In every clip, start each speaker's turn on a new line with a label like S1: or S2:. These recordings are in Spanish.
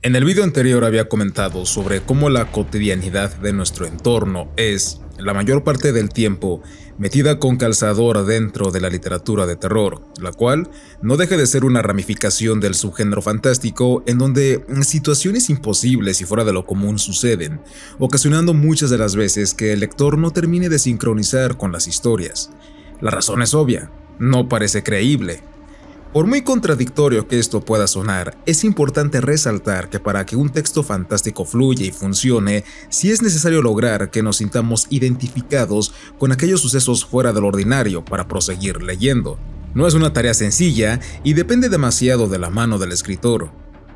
S1: En el video anterior había comentado sobre cómo la cotidianidad de nuestro entorno es, la mayor parte del tiempo, metida con calzador dentro de la literatura de terror, la cual no deja de ser una ramificación del subgénero fantástico en donde situaciones imposibles y fuera de lo común suceden, ocasionando muchas de las veces que el lector no termine de sincronizar con las historias. La razón es obvia, no parece creíble. Por muy contradictorio que esto pueda sonar, es importante resaltar que para que un texto fantástico fluya y funcione, sí es necesario lograr que nos sintamos identificados con aquellos sucesos fuera del ordinario para proseguir leyendo. No es una tarea sencilla y depende demasiado de la mano del escritor.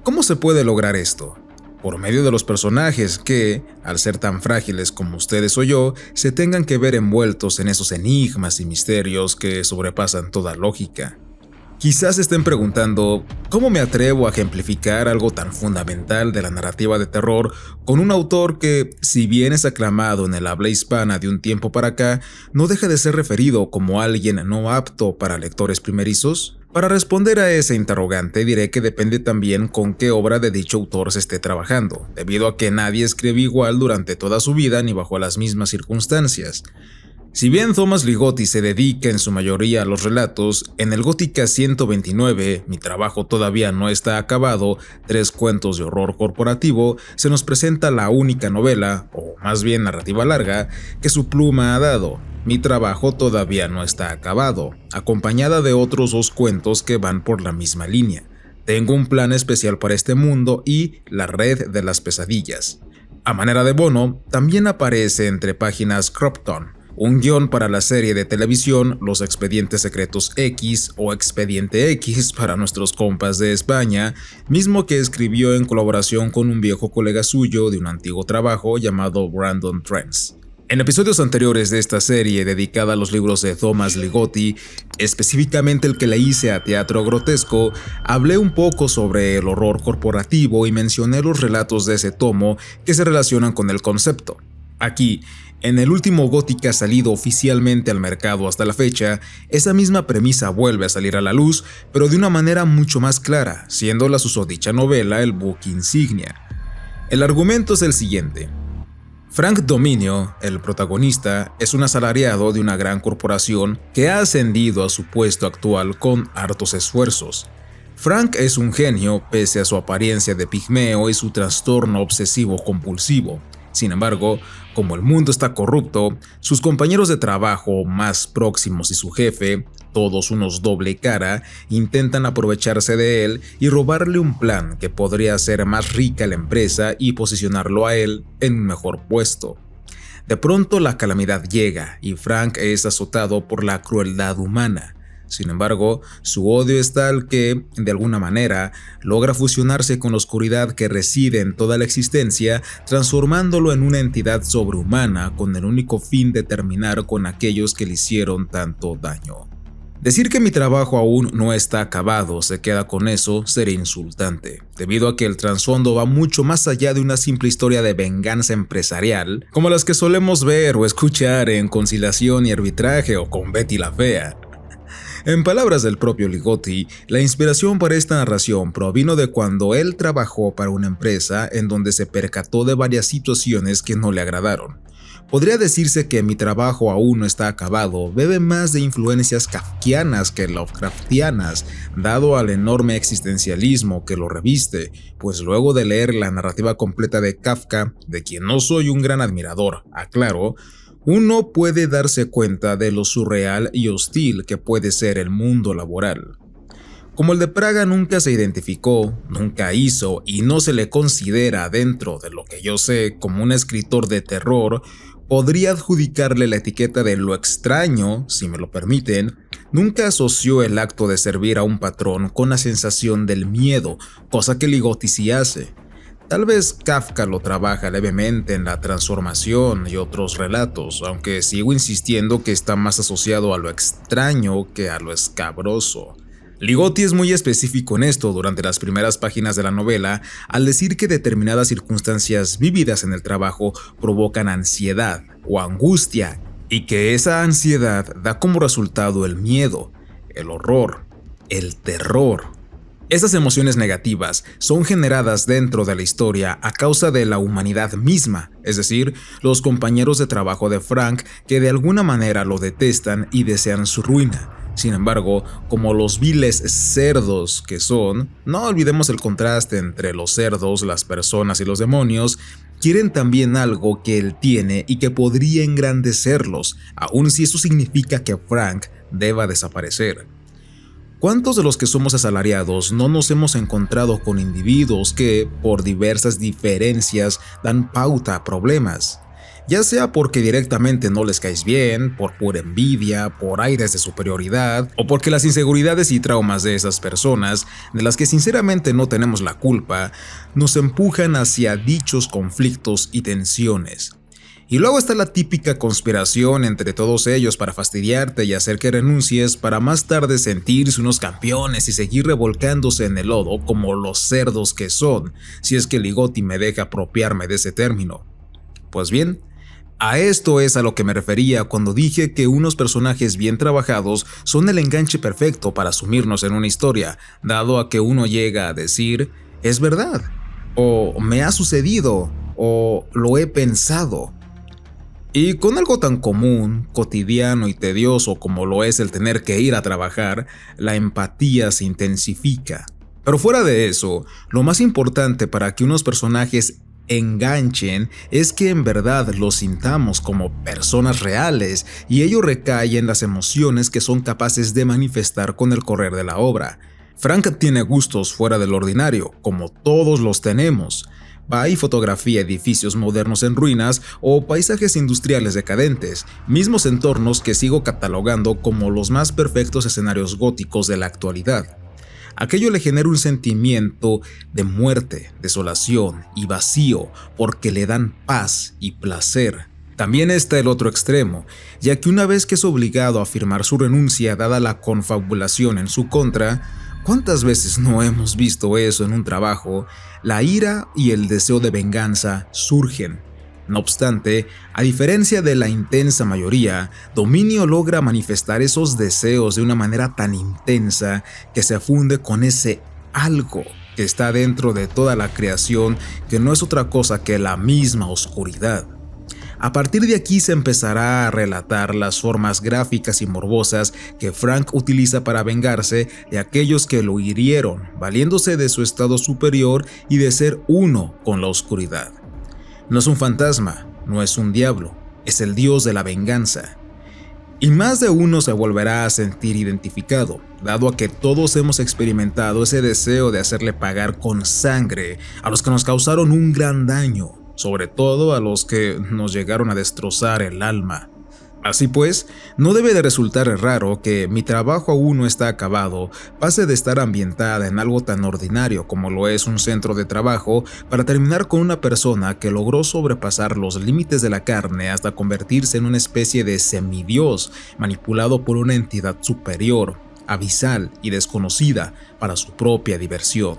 S1: ¿Cómo se puede lograr esto? Por medio de los personajes que, al ser tan frágiles como ustedes o yo, se tengan que ver envueltos en esos enigmas y misterios que sobrepasan toda lógica. Quizás estén preguntando, ¿cómo me atrevo a ejemplificar algo tan fundamental de la narrativa de terror con un autor que, si bien es aclamado en el habla hispana de un tiempo para acá, no deja de ser referido como alguien no apto para lectores primerizos? Para responder a ese interrogante diré que depende también con qué obra de dicho autor se esté trabajando, debido a que nadie escribe igual durante toda su vida ni bajo las mismas circunstancias. Si bien Thomas Ligotti se dedica en su mayoría a los relatos, en el Gótica 129, Mi trabajo todavía no está acabado, 3 cuentos de horror corporativo, se nos presenta la única novela, o más bien narrativa larga, que su pluma ha dado, Mi trabajo todavía no está acabado, acompañada de otros 2 cuentos que van por la misma línea, Tengo un plan especial para este mundo y La red de las pesadillas. A manera de bono, también aparece entre páginas Cropton, un guión para la serie de televisión Los Expedientes Secretos X o Expediente X para nuestros compas de España, mismo que escribió en colaboración con un viejo colega suyo de un antiguo trabajo llamado Brandon Trents. En episodios anteriores de esta serie dedicada a los libros de Thomas Ligotti, específicamente el que le hice a Teatro Grotesco, hablé un poco sobre el horror corporativo y mencioné los relatos de ese tomo que se relacionan con el concepto. Aquí, en el último Gótica salido oficialmente al mercado hasta la fecha, esa misma premisa vuelve a salir a la luz, pero de una manera mucho más clara, siendo la susodicha novela el buque insignia. El argumento es el siguiente. Frank Dominio, el protagonista, es un asalariado de una gran corporación que ha ascendido a su puesto actual con hartos esfuerzos. Frank es un genio pese a su apariencia de pigmeo y su trastorno obsesivo-compulsivo. Sin embargo, como el mundo está corrupto, sus compañeros de trabajo más próximos y su jefe, todos unos doble cara, intentan aprovecharse de él y robarle un plan que podría hacer más rica la empresa y posicionarlo a él en un mejor puesto. De pronto la calamidad llega y Frank es azotado por la crueldad humana. Sin embargo, su odio es tal que, de alguna manera, logra fusionarse con la oscuridad que reside en toda la existencia, transformándolo en una entidad sobrehumana con el único fin de terminar con aquellos que le hicieron tanto daño. Decir que mi trabajo aún no está acabado se queda con eso sería insultante, debido a que el trasfondo va mucho más allá de una simple historia de venganza empresarial, como las que solemos ver o escuchar en Conciliación y Arbitraje o con Betty la Fea. En palabras del propio Ligotti, la inspiración para esta narración provino de cuando él trabajó para una empresa en donde se percató de varias situaciones que no le agradaron. Podría decirse que Mi trabajo aún no está acabado bebe más de influencias kafkianas que Lovecraftianas, dado al enorme existencialismo que lo reviste, pues luego de leer la narrativa completa de Kafka, de quien no soy un gran admirador, aclaro, uno puede darse cuenta de lo surreal y hostil que puede ser el mundo laboral. Como el de Praga nunca se identificó, nunca hizo y no se le considera dentro de lo que yo sé como un escritor de terror, podría adjudicarle la etiqueta de lo extraño, si me lo permiten. Nunca asoció el acto de servir a un patrón con la sensación del miedo, cosa que Ligotti sí hace. Tal vez Kafka lo trabaja levemente en La transformación y otros relatos, aunque sigo insistiendo que está más asociado a lo extraño que a lo escabroso. Ligotti es muy específico en esto durante las primeras páginas de la novela al decir que determinadas circunstancias vividas en el trabajo provocan ansiedad o angustia y que esa ansiedad da como resultado el miedo, el horror, el terror. Estas emociones negativas son generadas dentro de la historia a causa de la humanidad misma, es decir, los compañeros de trabajo de Frank que de alguna manera lo detestan y desean su ruina. Sin embargo, como los viles cerdos que son, no olvidemos el contraste entre los cerdos, las personas y los demonios, quieren también algo que él tiene y que podría engrandecerlos, aun si eso significa que Frank deba desaparecer. ¿Cuántos de los que somos asalariados no nos hemos encontrado con individuos que, por diversas diferencias, dan pauta a problemas? Ya sea porque directamente no les caes bien, por pura envidia, por aires de superioridad, o porque las inseguridades y traumas de esas personas, de las que sinceramente no tenemos la culpa, nos empujan hacia dichos conflictos y tensiones. Y luego está la típica conspiración entre todos ellos para fastidiarte y hacer que renuncies para más tarde sentirse unos campeones y seguir revolcándose en el lodo como los cerdos que son, si es que Ligotti me deja apropiarme de ese término. Pues bien, a esto es a lo que me refería cuando dije que unos personajes bien trabajados son el enganche perfecto para sumirnos en una historia, dado a que uno llega a decir, es verdad, o me ha sucedido, o lo he pensado. Y con algo tan común, cotidiano y tedioso como lo es el tener que ir a trabajar, la empatía se intensifica. Pero fuera de eso, lo más importante para que unos personajes enganchen es que en verdad los sintamos como personas reales y ello recae en las emociones que son capaces de manifestar con el correr de la obra. Frank tiene gustos fuera del ordinario, como todos los tenemos. Va y fotografía edificios modernos en ruinas o paisajes industriales decadentes, mismos entornos que sigo catalogando como los más perfectos escenarios góticos de la actualidad. Aquello le genera un sentimiento de muerte, desolación y vacío porque le dan paz y placer. También está el otro extremo, ya que una vez que es obligado a firmar su renuncia dada la confabulación en su contra, ¿cuántas veces no hemos visto eso en un trabajo? La ira y el deseo de venganza surgen. No obstante, a diferencia de la intensa mayoría, Dominio logra manifestar esos deseos de una manera tan intensa que se funde con ese algo que está dentro de toda la creación, que no es otra cosa que la misma oscuridad. A partir de aquí se empezará a relatar las formas gráficas y morbosas que Frank utiliza para vengarse de aquellos que lo hirieron, valiéndose de su estado superior y de ser uno con la oscuridad. No es un fantasma, no es un diablo, es el dios de la venganza. Y más de uno se volverá a sentir identificado, dado a que todos hemos experimentado ese deseo de hacerle pagar con sangre a los que nos causaron un gran daño, sobre todo a los que nos llegaron a destrozar el alma. Así pues, no debe de resultar raro que Mi trabajo aún no está acabado pase de estar ambientada en algo tan ordinario como lo es un centro de trabajo para terminar con una persona que logró sobrepasar los límites de la carne hasta convertirse en una especie de semidios manipulado por una entidad superior, abisal y desconocida para su propia diversión.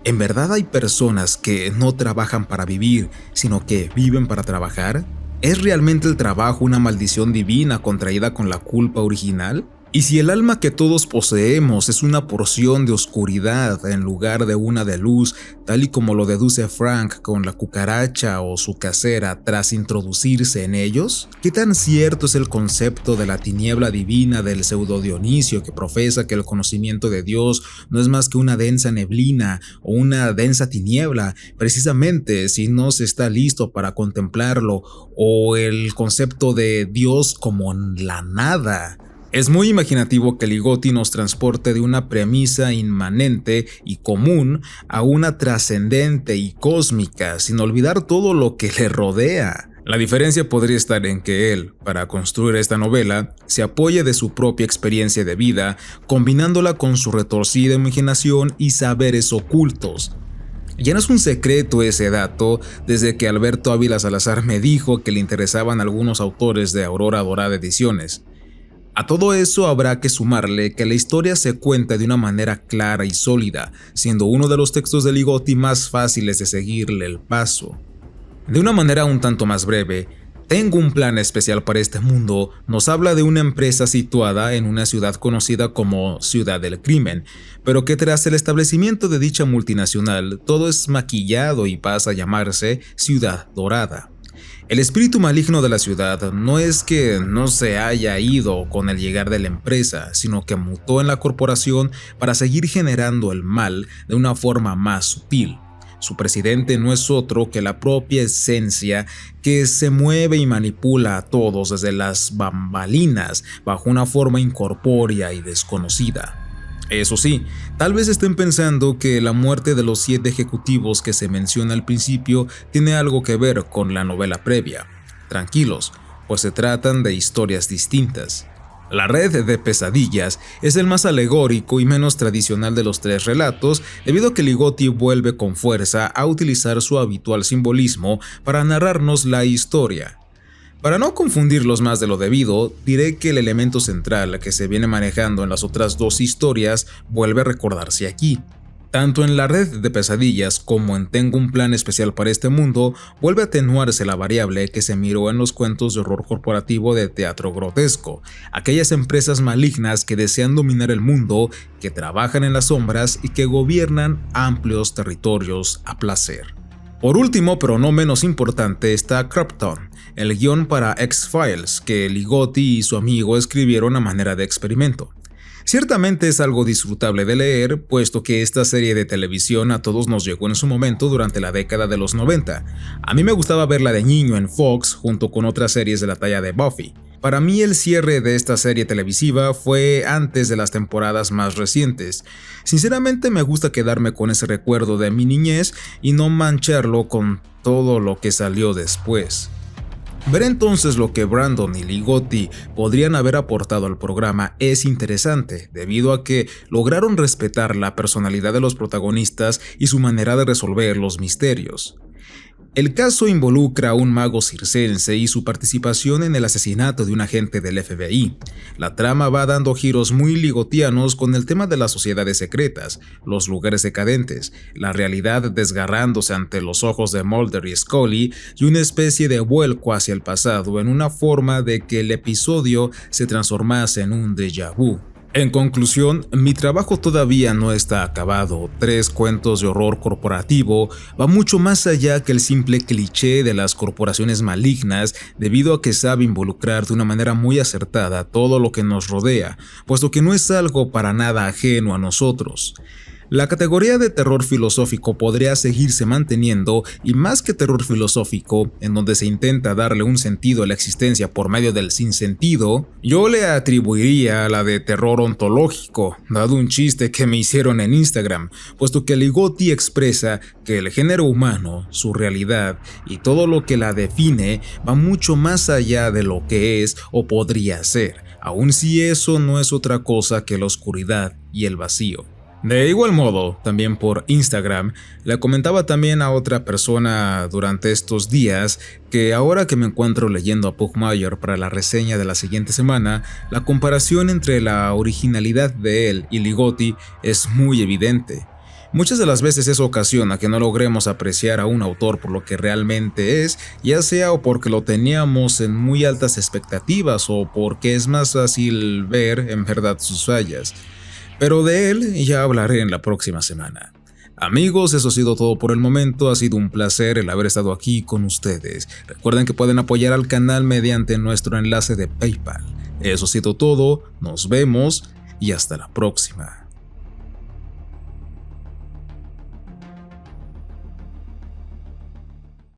S1: ¿En verdad hay personas que no trabajan para vivir, sino que viven para trabajar? ¿Es realmente el trabajo una maldición divina contraída con la culpa original? ¿Y si el alma que todos poseemos es una porción de oscuridad en lugar de una de luz, tal y como lo deduce Frank con la cucaracha o su casera tras introducirse en ellos? ¿Qué tan cierto es el concepto de la tiniebla divina del pseudo Dionisio que profesa que el conocimiento de Dios no es más que una densa neblina o una densa tiniebla, precisamente si no se está listo para contemplarlo, o el concepto de Dios como la nada? Es muy imaginativo que Ligotti nos transporte de una premisa inmanente y común a una trascendente y cósmica, sin olvidar todo lo que le rodea. La diferencia podría estar en que él, para construir esta novela, se apoye de su propia experiencia de vida, combinándola con su retorcida imaginación y saberes ocultos. Ya no es un secreto ese dato desde que Alberto Ávila Salazar me dijo que le interesaban algunos autores de Aurora Dorada Ediciones. A todo eso habrá que sumarle que la historia se cuenta de una manera clara y sólida, siendo uno de los textos de Ligotti más fáciles de seguirle el paso. De una manera un tanto más breve, Tengo un plan especial para este mundo nos habla de una empresa situada en una ciudad conocida como Ciudad del Crimen, pero que tras el establecimiento de dicha multinacional todo es maquillado y pasa a llamarse Ciudad Dorada. El espíritu maligno de la ciudad no es que no se haya ido con el llegar de la empresa, sino que mutó en la corporación para seguir generando el mal de una forma más sutil. Su presidente no es otro que la propia esencia que se mueve y manipula a todos desde las bambalinas bajo una forma incorpórea y desconocida. Eso sí, tal vez estén pensando que la muerte de los 7 ejecutivos que se menciona al principio tiene algo que ver con la novela previa. Tranquilos, pues se tratan de historias distintas. La Red de Pesadillas es el más alegórico y menos tradicional de los 3 relatos, debido a que Ligotti vuelve con fuerza a utilizar su habitual simbolismo para narrarnos la historia. Para no confundirlos más de lo debido, diré que el elemento central que se viene manejando en las otras 2 historias vuelve a recordarse aquí. Tanto en La Red de Pesadillas como en Tengo un plan especial para este mundo, vuelve a atenuarse la variable que se miró en los cuentos de horror corporativo de teatro grotesco, aquellas empresas malignas que desean dominar el mundo, que trabajan en las sombras y que gobiernan amplios territorios a placer. Por último, pero no menos importante, está Krypton, el guión para X-Files que Ligotti y su amigo escribieron a manera de experimento. Ciertamente es algo disfrutable de leer, puesto que esta serie de televisión a todos nos llegó en su momento durante la década de los 90. A mí me gustaba verla de niño en Fox junto con otras series de la talla de Buffy. Para mí el cierre de esta serie televisiva fue antes de las temporadas más recientes. Sinceramente me gusta quedarme con ese recuerdo de mi niñez y no mancharlo con todo lo que salió después. Ver entonces lo que Brandon y Ligotti podrían haber aportado al programa es interesante, debido a que lograron respetar la personalidad de los protagonistas y su manera de resolver los misterios. El caso involucra a un mago circense y su participación en el asesinato de un agente del FBI. La trama va dando giros muy ligotianos con el tema de las sociedades secretas, los lugares decadentes, la realidad desgarrándose ante los ojos de Mulder y Scully y una especie de vuelco hacia el pasado en una forma de que el episodio se transformase en un déjà vu. En conclusión, mi trabajo todavía no está acabado. 3 cuentos de horror corporativo va mucho más allá que el simple cliché de las corporaciones malignas, debido a que sabe involucrar de una manera muy acertada todo lo que nos rodea, puesto que no es algo para nada ajeno a nosotros. La categoría de terror filosófico podría seguirse manteniendo, y más que terror filosófico, en donde se intenta darle un sentido a la existencia por medio del sinsentido, yo le atribuiría a la de terror ontológico, dado un chiste que me hicieron en Instagram, puesto que Ligotti expresa que el género humano, su realidad y todo lo que la define va mucho más allá de lo que es o podría ser, aun si eso no es otra cosa que la oscuridad y el vacío. De igual modo, también por Instagram, le comentaba también a otra persona durante estos días que ahora que me encuentro leyendo a Pugmire para la reseña de la siguiente semana, la comparación entre la originalidad de él y Ligotti es muy evidente. Muchas de las veces eso ocasiona que no logremos apreciar a un autor por lo que realmente es, ya sea o porque lo teníamos en muy altas expectativas o porque es más fácil ver en verdad sus fallas. Pero de él ya hablaré en la próxima semana. Amigos, eso ha sido todo por el momento, ha sido un placer el haber estado aquí con ustedes. Recuerden que pueden apoyar al canal mediante nuestro enlace de PayPal. Eso ha sido todo, nos vemos y hasta la próxima.